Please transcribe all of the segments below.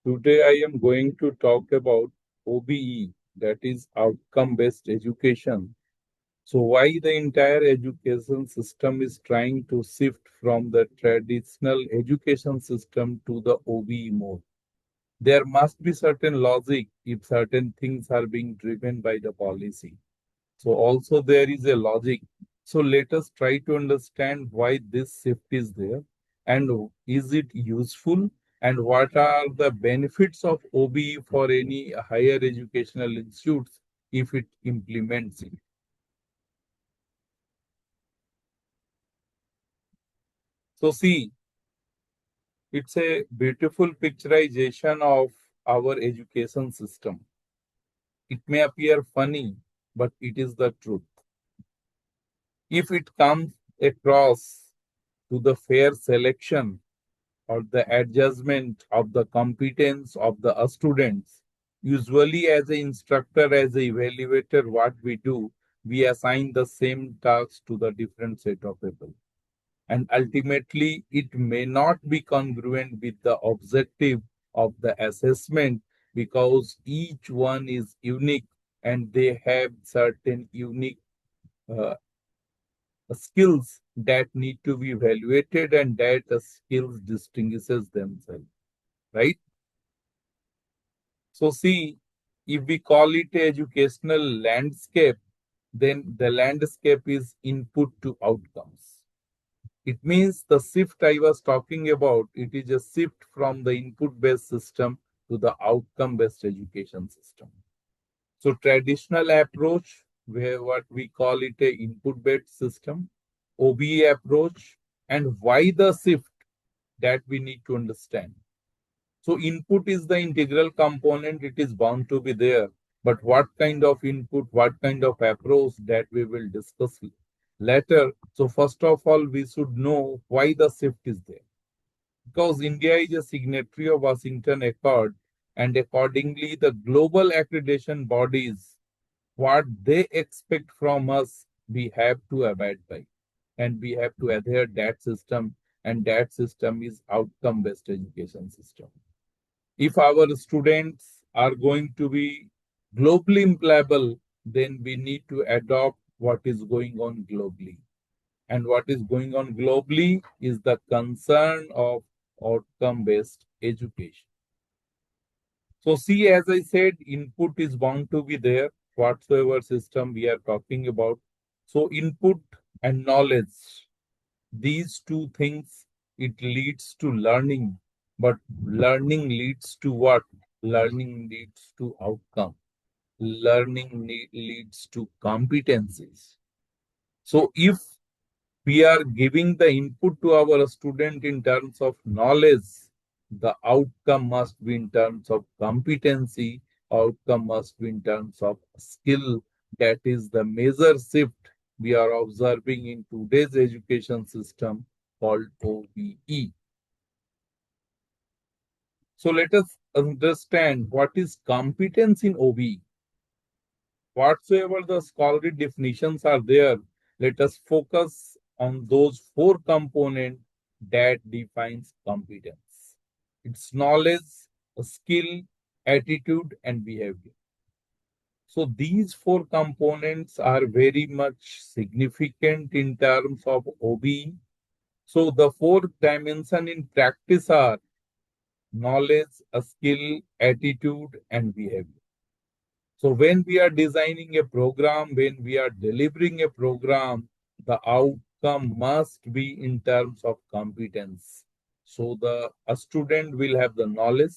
Today I am going to talk about OBE, that is outcome-based education. So why the entire education system is trying to shift from the traditional education system to the OBE mode. There must be certain logic if certain things are being driven by the policy. So also there is a logic. So let us try to understand why this shift is there and is it useful and what are the benefits of OBE for any higher educational institutes if it implements it. So see, it's a beautiful picturization of our education system. It may appear funny, but it is the truth. If it comes across to the fair selection or the adjustment of the competence of the students. Usually as an instructor, as an evaluator, what we do, we assign the same tasks to the different set of people. And ultimately, it may not be congruent with the objective of the assessment because each one is unique and they have certain unique uh, skills that need to be evaluated and that skills distinguishes themselves, right? So see, if we call it a educational landscape, then the landscape is input to outcomes. It means the shift I was talking about, it is a shift from the input-based system to the outcome-based education system. So traditional approach, where what we call it a input-based system, OBE approach, and why the shift that we need to understand. So input is the integral component, it is bound to be there. But what kind of input, what kind of approach that we will discuss later. So first of all, we should know why the shift is there. Because India is a signatory of Washington Accord and accordingly the global accreditation bodies, what they expect from us, we have to abide by. And we have to adhere that system and that system is outcome-based education system. If our students are going to be globally employable, then we need to adopt what is going on globally. And what is going on globally is the concern of outcome based education. So, see, as I said, input is bound to be there, whatsoever system we are talking about. So, input and knowledge, these two things, it leads to learning, but learning leads to what? Learning leads to outcome. Learning leads to competencies. So if we are giving the input to our student in terms of knowledge, the outcome must be in terms of competency, outcome must be in terms of skill. That is the major shift we are observing in today's education system called OBE. So let us understand what is competence in OBE. Whatsoever the scholarly definitions are there, let us focus on those four components that defines competence. It's knowledge, skill, attitude, and behavior. So these four components are very much significant in terms of OBE. So the four dimensions in practice are knowledge, skill, attitude, and behavior. So when we are designing a program, when we are delivering a program, the outcome must be in terms of competence. So the a student will have the knowledge,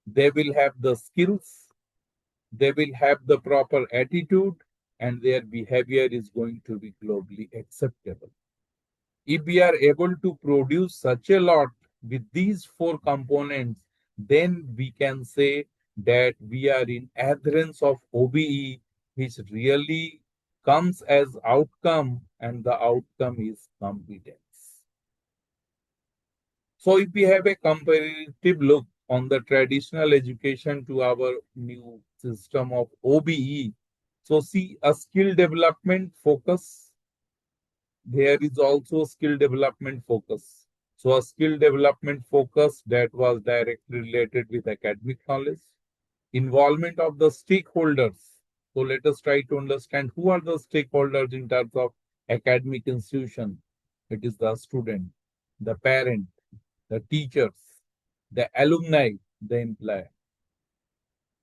they will have the skills, they will have the proper attitude, and their behavior is going to be globally acceptable. If we are able to produce such a lot with these four components, then we can say that we are in adherence of OBE, which really comes as outcome, and the outcome is competence. So if we have a comparative look on the traditional education to our new system of OBE, so see a skill development focus, there is also skill development focus. So a skill development focus that was directly related with academic knowledge, involvement of the stakeholders. So let us try to understand who are the stakeholders in terms of academic institution. It is the student, the parent, the teachers, the alumni, the employer.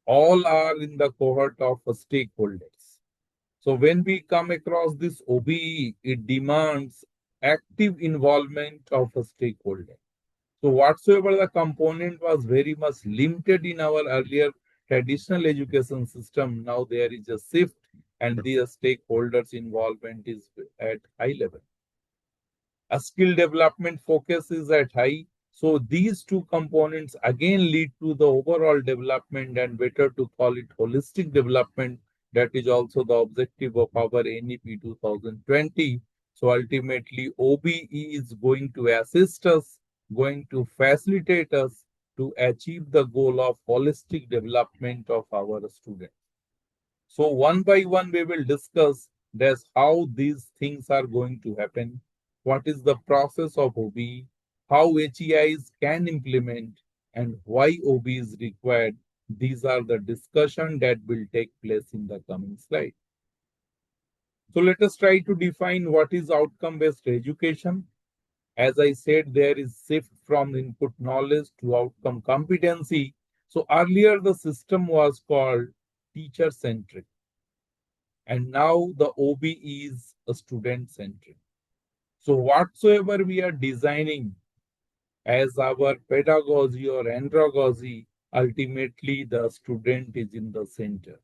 All are in the cohort of stakeholders. So when we come across this OBE, it demands active involvement of a stakeholder. So whatsoever the component was very much limited in our earlier traditional education system, now there is a shift and the stakeholders involvement is at high level. A skill development focus is at high. So these two components again lead to the overall development, and better to call it holistic development. That is also the objective of our NEP 2020. So ultimately OBE is going to assist us, going to facilitate us to achieve the goal of holistic development of our students. So one by one, we will discuss this how these things are going to happen, what is the process of OB, how HEIs can implement, and why OB is required. These are the discussion that will take place in the coming slide. So let us try to define what is outcome-based education. As I said, there is shift from input knowledge to outcome competency. So earlier the system was called teacher-centric. And now the OB is a student-centric. So whatsoever we are designing as our pedagogy or andragogy, ultimately the student is in the center.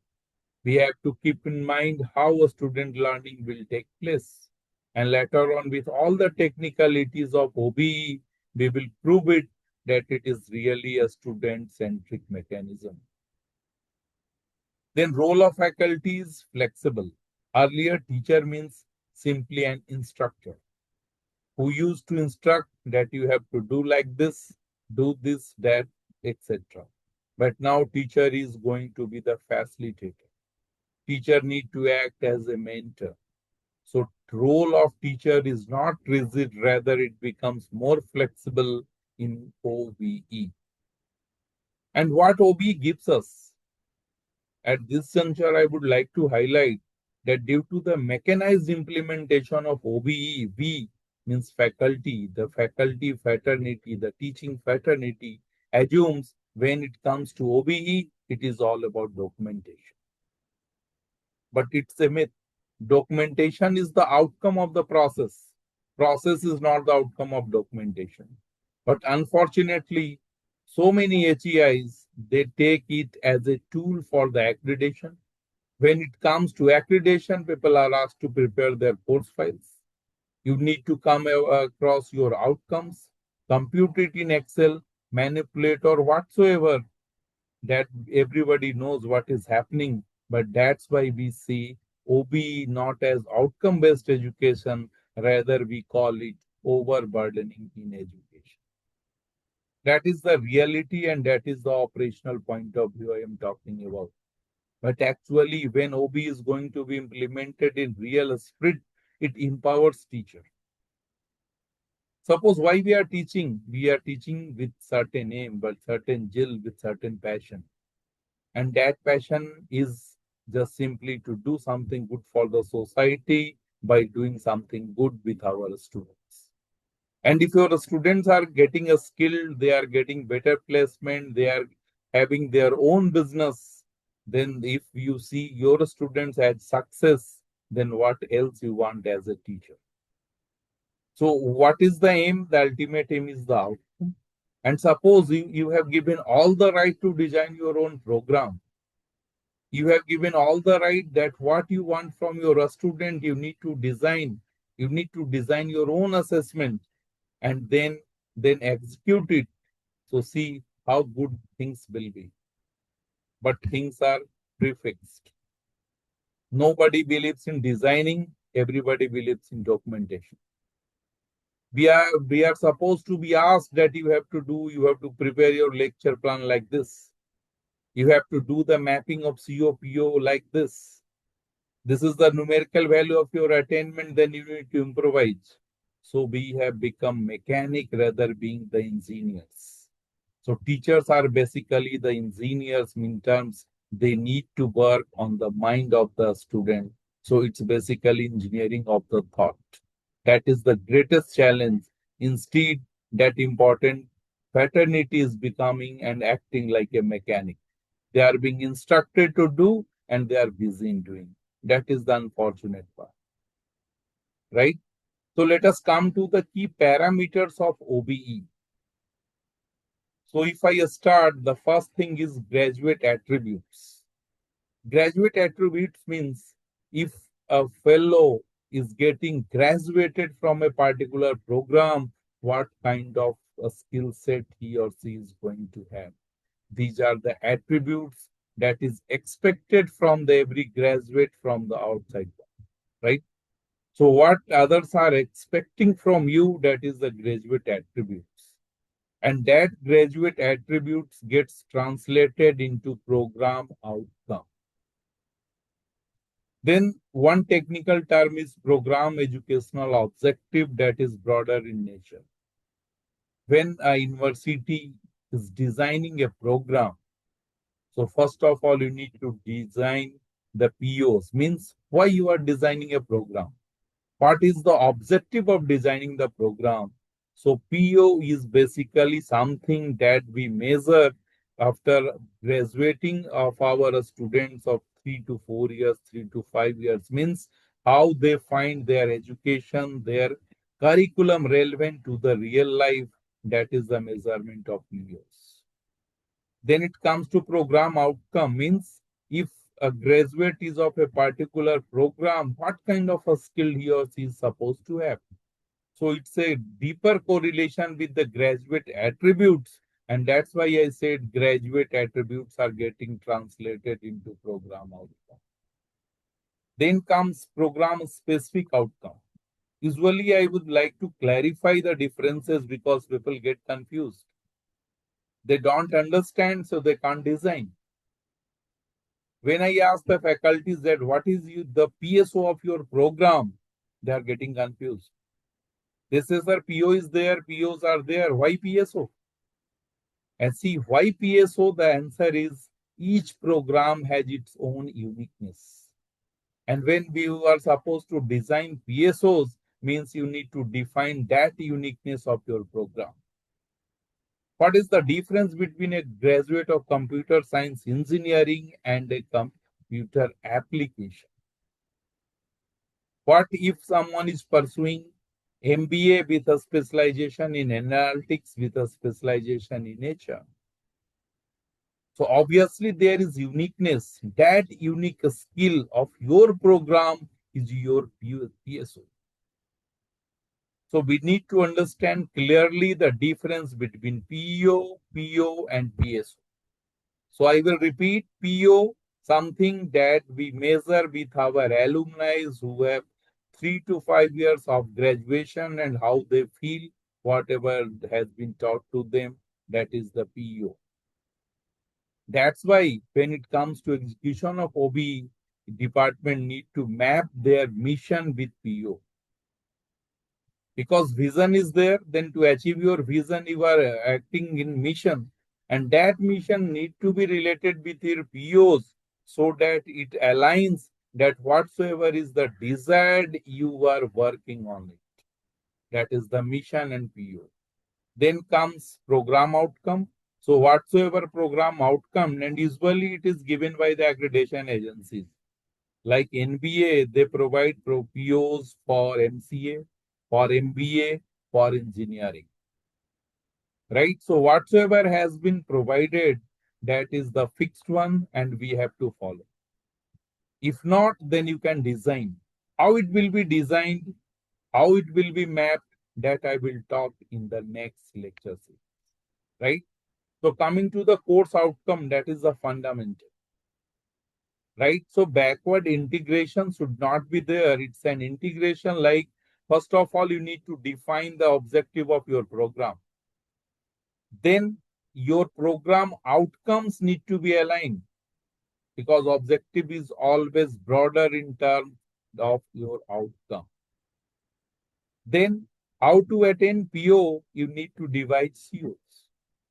We have to keep in mind how a student learning will take place. And later on, with all the technicalities of OBE, we will prove it that it is really a student-centric mechanism. Then role of faculty is flexible. Earlier, teacher means simply an instructor who used to instruct that you have to do like this, do this, that, etc. But now teacher is going to be the facilitator. Teacher need to act as a mentor. So role of teacher is not rigid, rather it becomes more flexible in OBE. And what OBE gives us? At this juncture, I would like to highlight that due to the mechanized implementation of OBE, V means faculty, the faculty fraternity, the teaching fraternity assumes when it comes to OBE, it is all about documentation. But it's a myth. Documentation is the outcome of the process. Process is not the outcome of documentation. But unfortunately, so many HEIs, they take it as a tool for the accreditation. When it comes to accreditation, people are asked to prepare their course files. You need to come across your outcomes, compute it in Excel, manipulate or whatsoever, that everybody knows what is happening. But that's why we see OBE not as outcome-based education, rather we call it overburdening in education. That is the reality and that is the operational point of view I am talking about. But actually, when OB is going to be implemented in real spirit, it empowers teacher. Suppose why we are teaching? We are teaching with certain aim, but certain zeal, with certain passion. And that passion is just simply to do something good for the society by doing something good with our students. And if your students are getting a skill, they are getting better placement, they are having their own business, then if you see your students as success, then what else you want as a teacher? So what is the aim? The ultimate aim is the outcome. And suppose you have given all the right to design your own program. You have given all the right that what you want from your student, you need to design. You need to design your own assessment and then execute it. So see how good things will be. But things are prefixed. Nobody believes in designing, everybody believes in documentation. We are supposed to be asked that you have to prepare your lecture plan like this. You have to do the mapping of COPO like this. This is the numerical value of your attainment, then you need to improvise. So we have become mechanic rather being the engineers. So teachers are basically the engineers in terms they need to work on the mind of the student. So it's basically engineering of the thought. That is the greatest challenge. Instead, that important fraternity is becoming and acting like a mechanic. They are being instructed to do and they are busy in doing. That is the unfortunate part, right? So let us come to the key parameters of OBE. So if I start, the first thing is graduate attributes. Graduate attributes means if a fellow is getting graduated from a particular program, what kind of a skill set he or she is going to have. These are the attributes that is expected from the every graduate from the outside, right? So what others are expecting from you, that is the graduate attributes. And that graduate attributes gets translated into program outcome. Then one technical term is program educational objective that is broader in nature. When a university is designing a program, so first of all, you need to design the POs, means why you are designing a program. What is the objective of designing the program? So PO is basically something that we measure after graduating of our students of 3 to 4 years, 3 to 5 years, means how they find their education, their curriculum relevant to the real life. That is the measurement of POs. Then it comes to program outcome, means if a graduate is of a particular program, what kind of a skill he or she is supposed to have. So it's a deeper correlation with the graduate attributes. And that's why I said graduate attributes are getting translated into program outcome. Then comes program specific outcome. Usually I would like to clarify the differences because people get confused. They don't understand, so they can't design. When I ask the faculties that what is the PSO of your program, they are getting confused. They say, sir, PO is there, POs are there. Why PSO? And see, why PSO? The answer is each program has its own uniqueness. And when we are supposed to design PSOs, means you need to define that uniqueness of your program. What is the difference between a graduate of computer science engineering and a computer application? What if someone is pursuing MBA with a specialization in analytics with a specialization in HR? So obviously there is uniqueness. That unique skill of your program is your PSO. So we need to understand clearly the difference between PEO, PO, and PSO. So I will repeat: PO, something that we measure with our alumni who have 3 to 5 years of graduation and how they feel whatever has been taught to them. That is the PEO. That's why when it comes to execution of OB, department need to map their mission with PO. Because vision is there, then to achieve your vision, you are acting in mission. And that mission need to be related with your POs so that it aligns that whatsoever is the desired, you are working on it. That is the mission and PO. Then comes program outcome. So whatsoever program outcome, and usually it is given by the accreditation agencies. Like NBA, they provide POs for MCA, for MBA, for engineering. Right? So whatsoever has been provided, that is the fixed one and we have to follow. If not, then you can design. How it will be designed, how it will be mapped, that I will talk in the next lecture series. Right? So coming to the course outcome, that is the fundamental. Right? So backward integration should not be there. It's an integration like, first of all, you need to define the objective of your program. Then your program outcomes need to be aligned because objective is always broader in terms of your outcome. Then How to attain PO, you need to divide COs.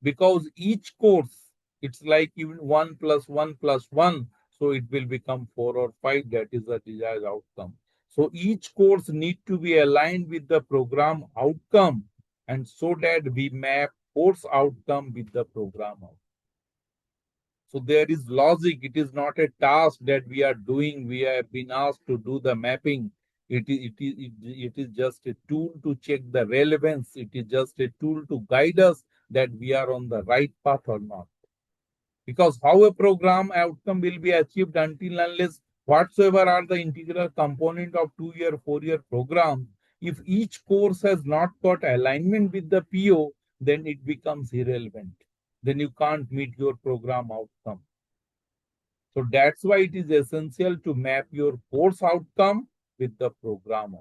Because each course, it's like even 1 plus 1 plus 1, so it will become 4 or 5. That is the desired outcome. So each course need to be aligned with the program outcome, and so that we map course outcome with the program outcome. So there is logic. It is not a task that we are doing. We have been asked to do the mapping. It is just a tool to check the relevance. It is just a tool to guide us that we are on the right path or not. Because how a program outcome will be achieved until unless whatsoever are the integral component of 2-year, 4-year program, if each course has not got alignment with the PO, then it becomes irrelevant. Then you can't meet your program outcome. So that's why it is essential to map your course outcome with the program.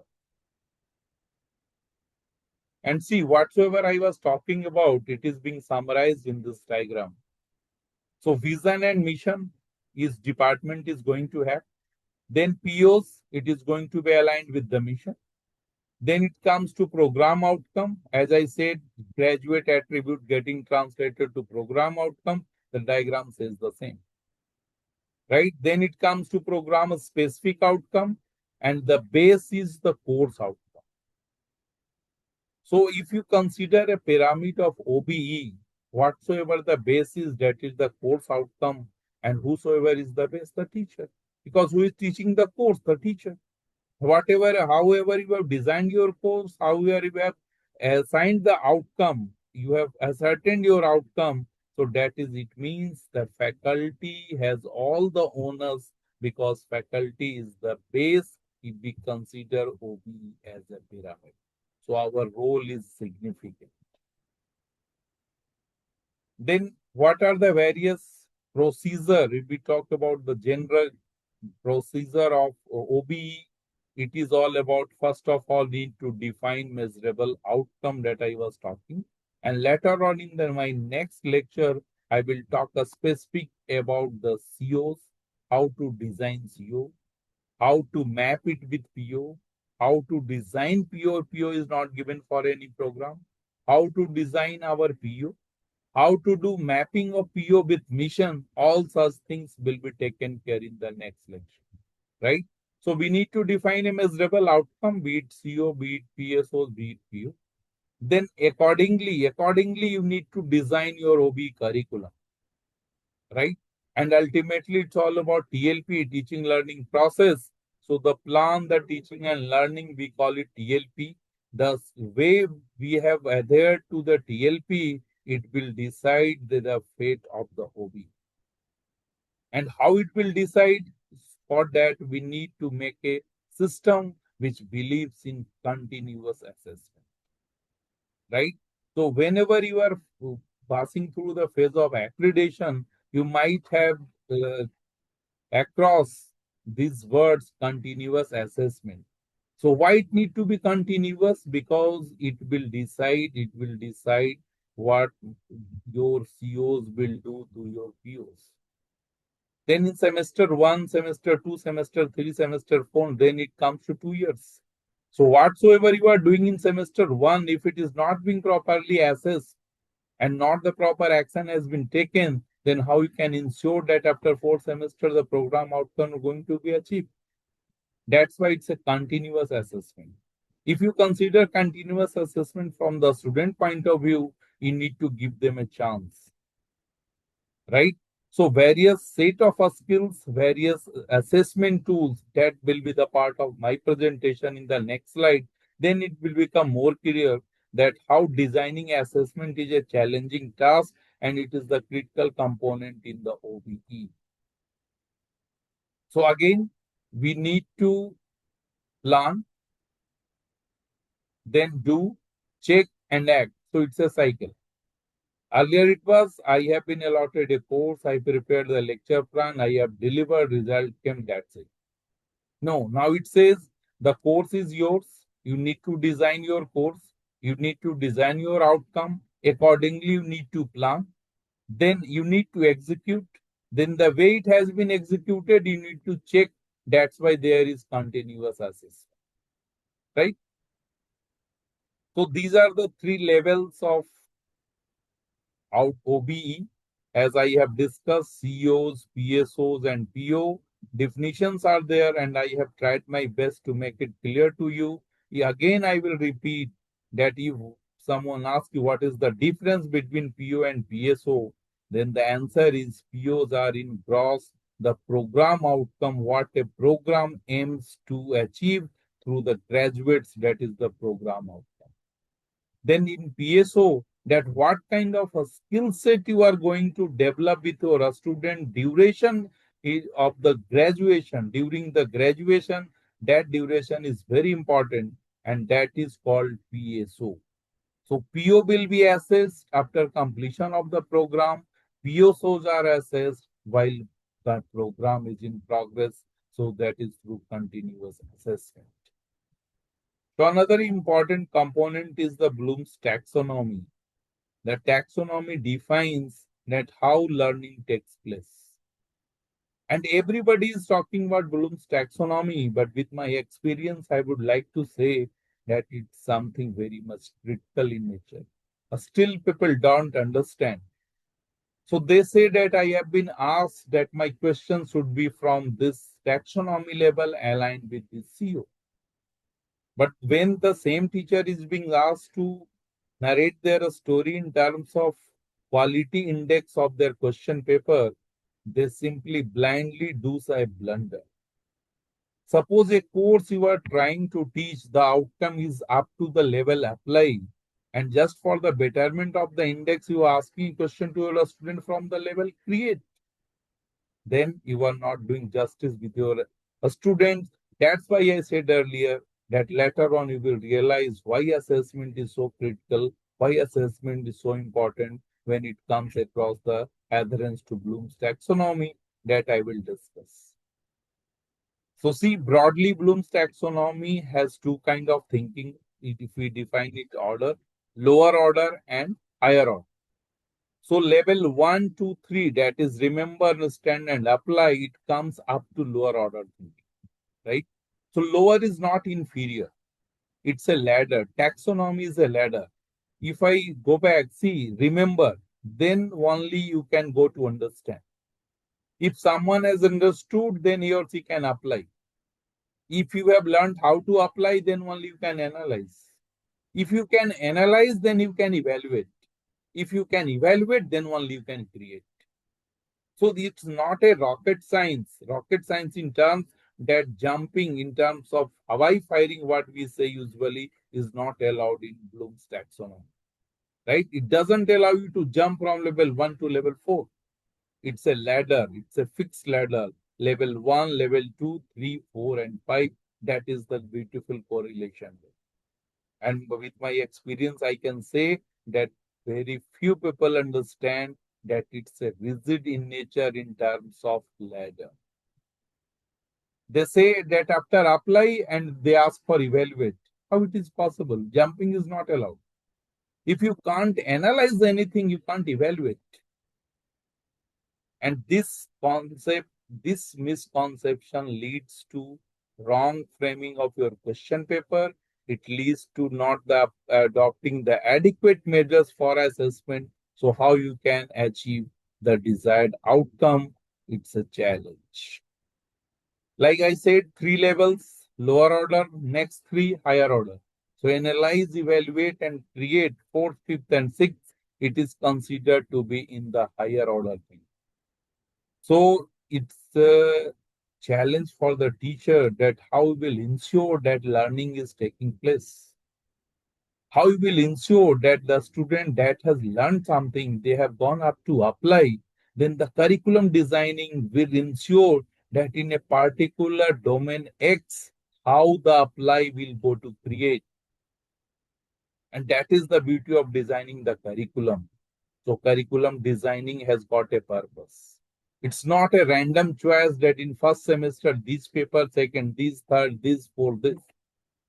And see, whatsoever I was talking about, it is being summarized in this diagram. So vision and mission is department is going to have. Then POs, it is going to be aligned with the mission. Then it comes to program outcome. As I said, graduate attribute getting translated to program outcome. The diagram says the same. Right? Then it comes to program a specific outcome, and the base is the course outcome. So if you consider a pyramid of OBE, whatsoever the base is, that is the course outcome, and whosoever is the base, the teacher. Because who is teaching the course? The teacher. Whatever, however you have designed your course, however you have assigned the outcome, you have ascertained your outcome. So that is, it means the faculty has all the owners, because faculty is the base if we consider OBE as a pyramid. So our role is significant. Then what are the various procedure? If we talk about the general procedure of OBE, it is all about, first of all, need to define measurable outcome that I was talking. And later on in my next lecture, I will talk a specific about the COs, how to design CO, how to map it with PO, how to design PO. PO is not given for any program. How to design our PO, how to do mapping of PO with mission. All such things will be taken care in the next lecture, right? So we need to define a measurable outcome, be it CO, be it PSOs, be it PO. Then accordingly, you need to design your OB curriculum, right? And ultimately, it's all about TLP, teaching learning process. So the plan, the teaching and learning, we call it TLP. The way we have adhered to the TLP, it will decide the fate of the OB. And how it will decide? For that, we need to make a system which believes in continuous assessment, right? So whenever you are passing through the phase of accreditation, you might have across these words continuous assessment. So why it need to be continuous? Because it will decide what your COs will do to your POs. Then in semester 1, semester 2, semester 3, semester 4, then it comes to 2 years. So whatsoever you are doing in semester 1, if it is not being properly assessed and not the proper action has been taken, then how you can ensure that after 4 semesters the program outcome is going to be achieved? That's why it's a continuous assessment. If you consider continuous assessment from the student point of view, you need to give them a chance, right? So various set of skills, various assessment tools, that will be the part of my presentation in the next slide. Then it will become more clear that how designing assessment is a challenging task, and it is the critical component in the OBE. So again, we need to plan, then do, check, and act. So it's a cycle. Earlier it was, I have been allotted a course, I prepared the lecture plan, I have delivered, result came, that's it. No, now it says the course is yours. You need to design your course. You need to design your outcome. Accordingly, you need to plan. Then you need to execute. Then the way it has been executed, you need to check. That's why there is continuous assessment, right? So these are the three levels of out OBE. As I have discussed, CEOs, PSOs, and PO definitions are there, and I have tried my best to make it clear to you. Again, I will repeat that if someone asks you what is the difference between PO and PSO, then the answer is POs are in gross the program outcome, what a program aims to achieve through the graduates, that is the program outcome. Then in PSO, that what kind of a skill set you are going to develop with your student duration of the graduation. During the graduation, that duration is very important, and that is called PSO. So PO will be assessed after completion of the program. PSOs are assessed while the program is in progress. So that is through continuous assessment. So another important component is the Bloom's taxonomy. The taxonomy defines that how learning takes place. And everybody is talking about Bloom's taxonomy, but with my experience, I would like to say that it's something very much critical in nature. Still, people don't understand. So they say that I have been asked that my question should be from this taxonomy level aligned with the CO. But when the same teacher is being asked to narrate their story in terms of quality index of their question paper, they simply blindly do a blunder. Suppose a course you are trying to teach, the outcome is up to the level applied, and just for the betterment of the index, you are asking a question to your student from the level create. Then you are not doing justice with your students. That's why I said earlier that later on you will realize why assessment is so critical, why assessment is so important when it comes across the adherence to Bloom's taxonomy that I will discuss. So see, broadly Bloom's taxonomy has two kind of thinking. If we define it order, lower order and higher order. So level 1, 2, 3, that is remember, understand, and apply, it comes up to lower order thinking, right? So lower is not inferior. It's a ladder. Taxonomy is a ladder. If I go back, see, remember, then only you can go to understand. If someone has understood, then he or she can apply. If you have learned how to apply, then only you can analyze. If you can analyze, then you can evaluate. If you can evaluate, then only you can create. So it's not a rocket science. Rocket science in terms that jumping in terms of Hawaii firing, what we say usually, is not allowed in Bloom's taxonomy. Right? It doesn't allow you to jump from level 1 to level 4. It's a ladder. It's a fixed ladder. Level 1, level 2, 3, 4, and 5. That is the beautiful correlation. And with my experience, I can say that very few people understand that it's a rigid in nature in terms of ladder. They say that after apply and they ask for evaluate. How it is possible? Jumping is not allowed. If you can't analyze anything, you can't evaluate. And this concept, this misconception leads to wrong framing of your question paper. It leads to not the adopting the adequate measures for assessment. So how you can achieve the desired outcome, it's a challenge. Like I said, three levels, lower order, next three, higher order. So analyze, evaluate, and create fourth, fifth, and sixth. It is considered to be in the higher order thing. So it's a challenge for the teacher that how we will ensure that learning is taking place. How we will ensure that the student that has learned something, they have gone up to apply, then the curriculum designing will ensure that in a particular domain X, how the apply will go to create. And that is the beauty of designing the curriculum. So curriculum designing has got a purpose. It's not a random choice that in first semester, this paper, second, this, third, this, fourth, this.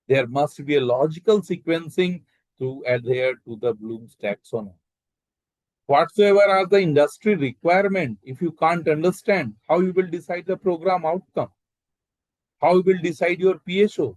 There must be a logical sequencing to adhere to the Bloom's taxonomy. Whatsoever are the industry requirement, if you can't understand, how you will decide the program outcome? How you will decide your PSOs?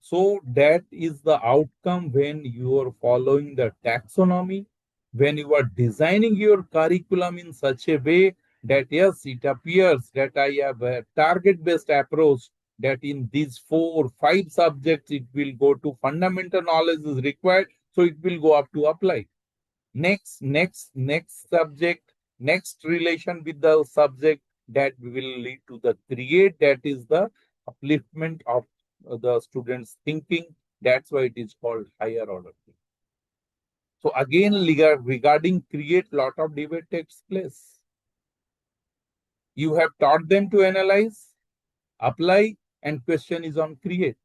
So that is the outcome when you are following the taxonomy, when you are designing your curriculum in such a way that yes, it appears that I have a target-based approach, that in these 4, 5 subjects, it will go to fundamental knowledge is required, so it will go up to apply. Next subject, next relation with the subject, that will lead to the create, that is the upliftment of the students' thinking. That's why it is called higher order thinking. So again, regarding create, lot of debate takes place. You have taught them to analyze, apply, and question is on create.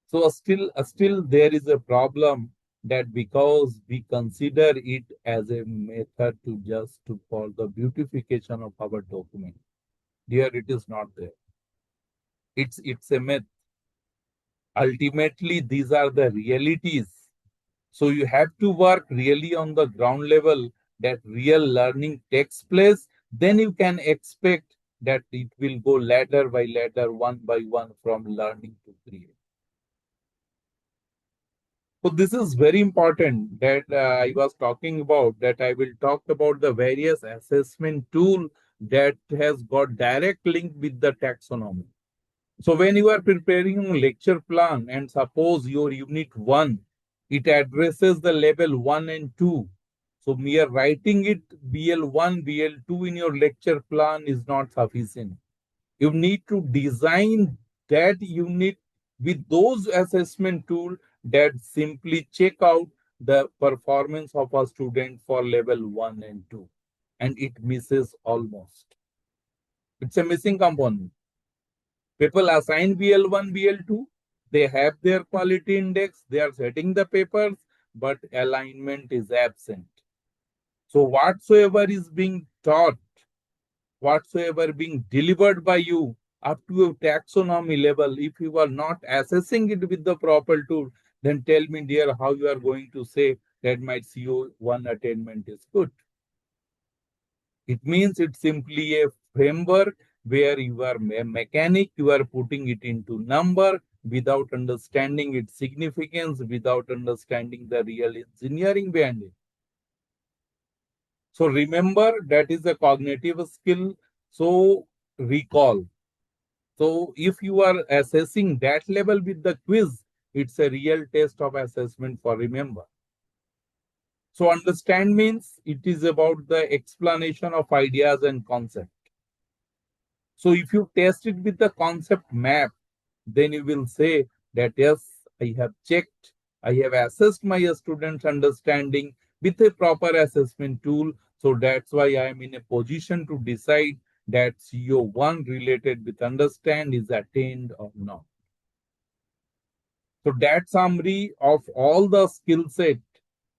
So still there is a problem, that because we consider it as a method to just to for the beautification of our document. Here it is not there. It's a myth. Ultimately, these are the realities. So you have to work really on the ground level, that real learning takes place. Then you can expect that it will go ladder by ladder, one by one, from learning to create. So this is very important that I was talking about, that I will talk about the various assessment tool that has got direct link with the taxonomy. So when you are preparing a lecture plan, and suppose your unit 1, it addresses the level 1 and 2. So mere writing it BL1, BL2 in your lecture plan is not sufficient. You need to design that unit with those assessment tools that simply check out the performance of a student for level 1 and 2. And it misses almost. It's a missing component. People assign BL1, BL2. They have their quality index. They are setting the papers, but alignment is absent. So whatsoever is being taught, whatsoever being delivered by you up to a taxonomy level, if you are not assessing it with the proper tool, then tell me, dear, how you are going to say that my CO1 attainment is good. It means it's simply a framework where you are a mechanic, you are putting it into number without understanding its significance, without understanding the real engineering behind it. So remember, that is a cognitive skill. So recall. So if you are assessing that level with the quiz, it's a real test of assessment for remember. So understand means it is about the explanation of ideas and concepts. So if you test it with the concept map, then you will say that yes, I have checked, I have assessed my student's understanding with a proper assessment tool. So that's why I am in a position to decide that CO1 related with understand is attained or not. So that summary of all the skill set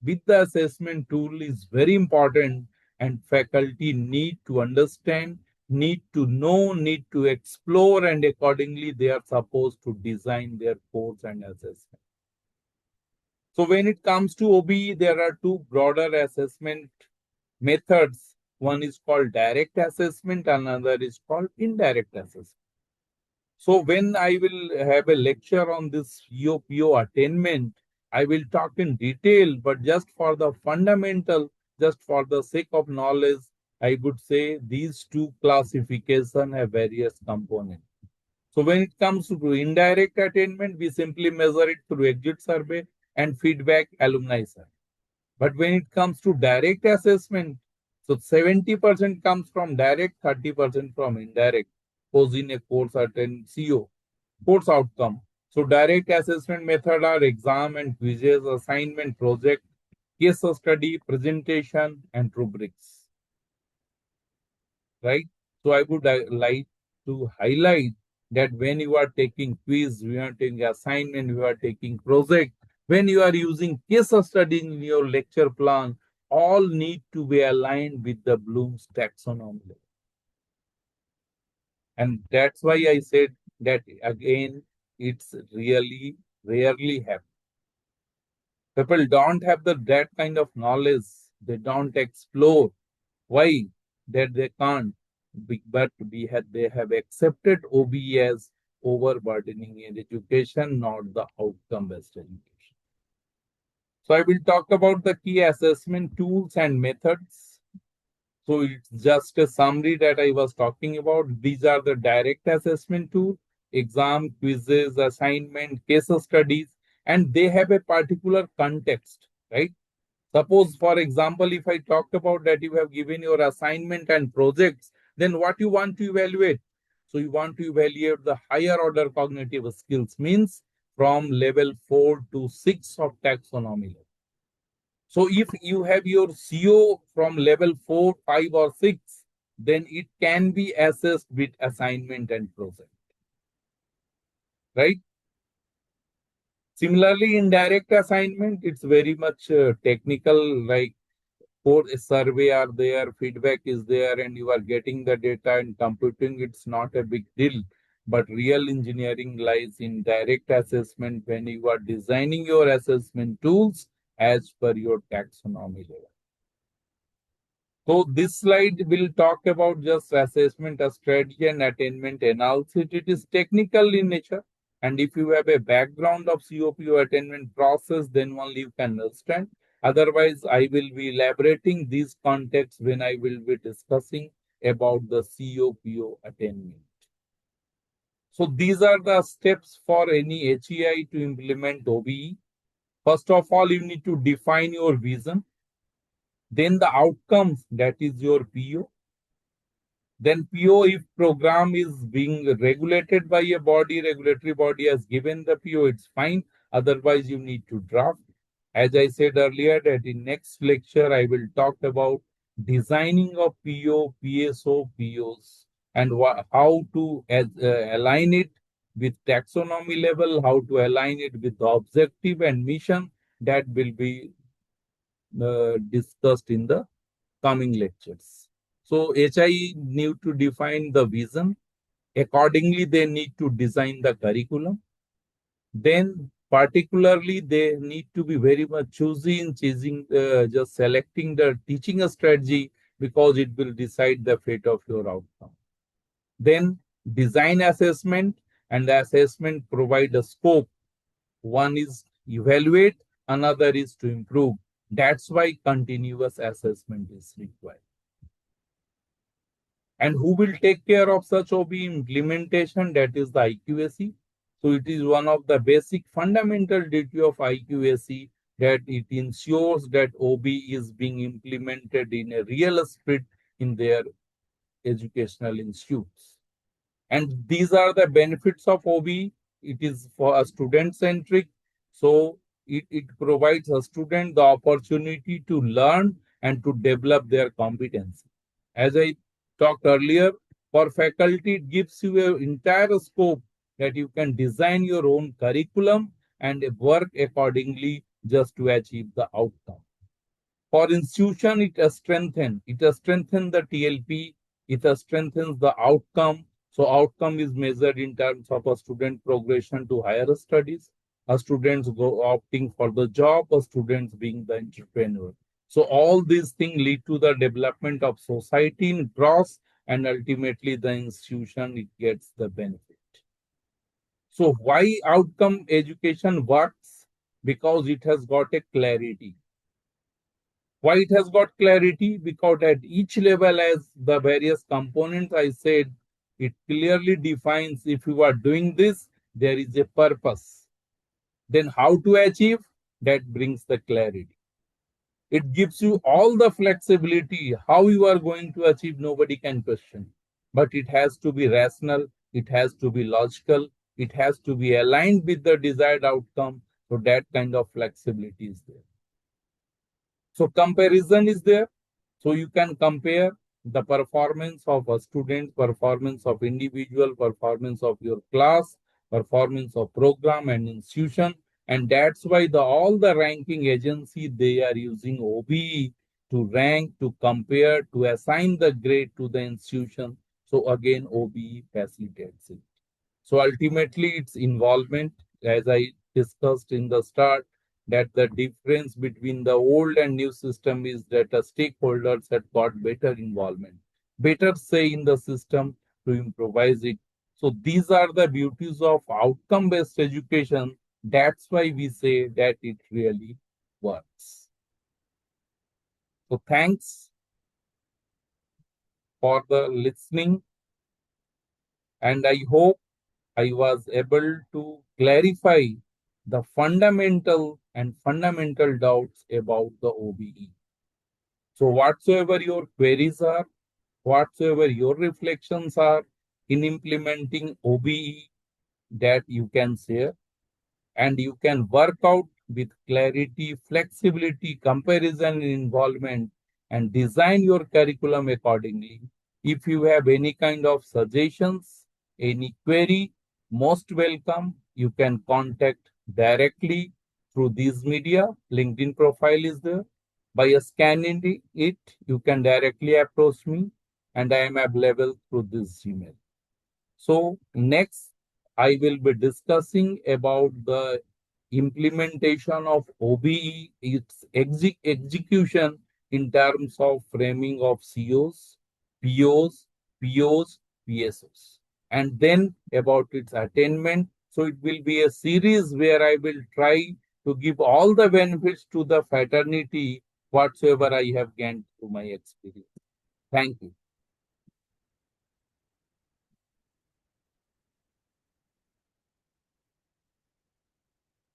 with the assessment tool is very important, and faculty need to understand, need to know, need to explore, and accordingly they are supposed to design their course and assessment. So when it comes to OBE, there are two broader assessment methods. One is called direct assessment, another is called indirect assessment. So when I will have a lecture on this PO attainment, I will talk in detail, but just for the fundamental, just for the sake of knowledge, I would say these two classifications have various components. So when it comes to indirect attainment, we simply measure it through exit survey and feedback alumni survey. But when it comes to direct assessment, so 70% comes from direct, 30% from indirect, posing a course attain CO, course outcome. So direct assessment method are exam and quizzes, assignment, project, case study, presentation, and rubrics. Right? So I would like to highlight that when you are taking quiz, you are taking assignment, you are taking project, when you are using case study in your lecture plan, all need to be aligned with the Bloom's taxonomy. And that's why I said that again, it's really rarely happens. People don't have that kind of knowledge. They don't explore. Why? That they can't. But they have accepted OBE as overburdening in education, not the outcome-based education. So I will talk about the key assessment tools and methods. So it's just a summary that I was talking about. These are the direct assessment tools, exam, quizzes, assignment, case studies, and they have a particular context, right? Suppose, for example, if I talked about that you have given your assignment and projects, then what you want to evaluate? So you want to evaluate the higher order cognitive skills, means from level 4 to 6 of taxonomy level. So if you have your CO from level 4, 5 or 6, then it can be assessed with assignment and project, right? Similarly, in direct assignment, it's very much technical, like for a survey are there, feedback is there, and you are getting the data and computing, it's not a big deal. But real engineering lies in direct assessment when you are designing your assessment tools as per your taxonomy level. So this slide will talk about just assessment, a strategy and attainment analysis. It is technical in nature. And if you have a background of COPO attainment process, then only you can understand. Otherwise, I will be elaborating these contexts when I will be discussing about the COPO attainment. So these are the steps for any HEI to implement OBE. First of all, you need to define your vision. Then the outcomes, that is your PO. Then PO, if program is being regulated by a body, regulatory body has given the PO, it's fine. Otherwise, you need to draft. As I said earlier, that in next lecture, I will talk about designing of PO, PSO, POs, and how to align it with taxonomy level, how to align it with the objective and mission. That will be discussed in the coming lectures. So HI need to define the vision. Accordingly, they need to design the curriculum. Then particularly, they need to be very much choosy in choosing, just selecting the teaching strategy, because it will decide the fate of your outcome. Then design assessment, and the assessment provide a scope. One is evaluate, another is to improve. That's why continuous assessment is required. And who will take care of such OB implementation? That is the IQAC. So it is one of the basic fundamental duty of IQAC, that it ensures that OB is being implemented in a real spirit in their educational institutes. And these are the benefits of OB. It is for a student-centric. So it provides a student the opportunity to learn and to develop their competence. As I talked earlier, for faculty, it gives you an entire scope that you can design your own curriculum and work accordingly just to achieve the outcome. For institution, it strengthens. It strengthens the TLP. It strengthens the outcome. So outcome is measured in terms of a student progression to higher studies, a students go opting for the job, a students being the entrepreneur. So all these things lead to the development of society in gross, and ultimately the institution, it gets the benefit. So why outcome education works? Because it has got a clarity. Why it has got clarity? Because at each level, as the various components I said, it clearly defines if you are doing this, there is a purpose. Then how to achieve? That brings the clarity. It gives you all the flexibility. How you are going to achieve, nobody can question. But it has to be rational, it has to be logical, it has to be aligned with the desired outcome. So that kind of flexibility is there. So comparison is there. So you can compare the performance of a student, performance of individual, performance of your class, performance of program and institution. And that's why all the ranking agency, they are using OBE to rank, to compare, to assign the grade to the institution. So again, OBE facilitates it. So ultimately, its involvement, as I discussed in the start, that the difference between the old and new system is that the stakeholders had got better involvement, better say in the system to improvise it. So these are the beauties of outcome-based education. That's why we say that it really works. So thanks for the listening, and I hope I was able to clarify the fundamental doubts about the OBE. So whatsoever your queries are, whatsoever your reflections are in implementing OBE, that you can share, and you can work out with clarity, flexibility, comparison, and involvement, and design your curriculum accordingly. If you have any kind of suggestions, any query, most welcome. You can contact directly through this media. LinkedIn profile is there. By scanning it, you can directly approach me, and I am available through this Gmail. So next, I will be discussing about the implementation of OBE, its execution in terms of framing of COs, POs, POs, PSOs, and then about its attainment. So it will be a series where I will try to give all the benefits to the fraternity whatsoever I have gained through my experience. Thank you.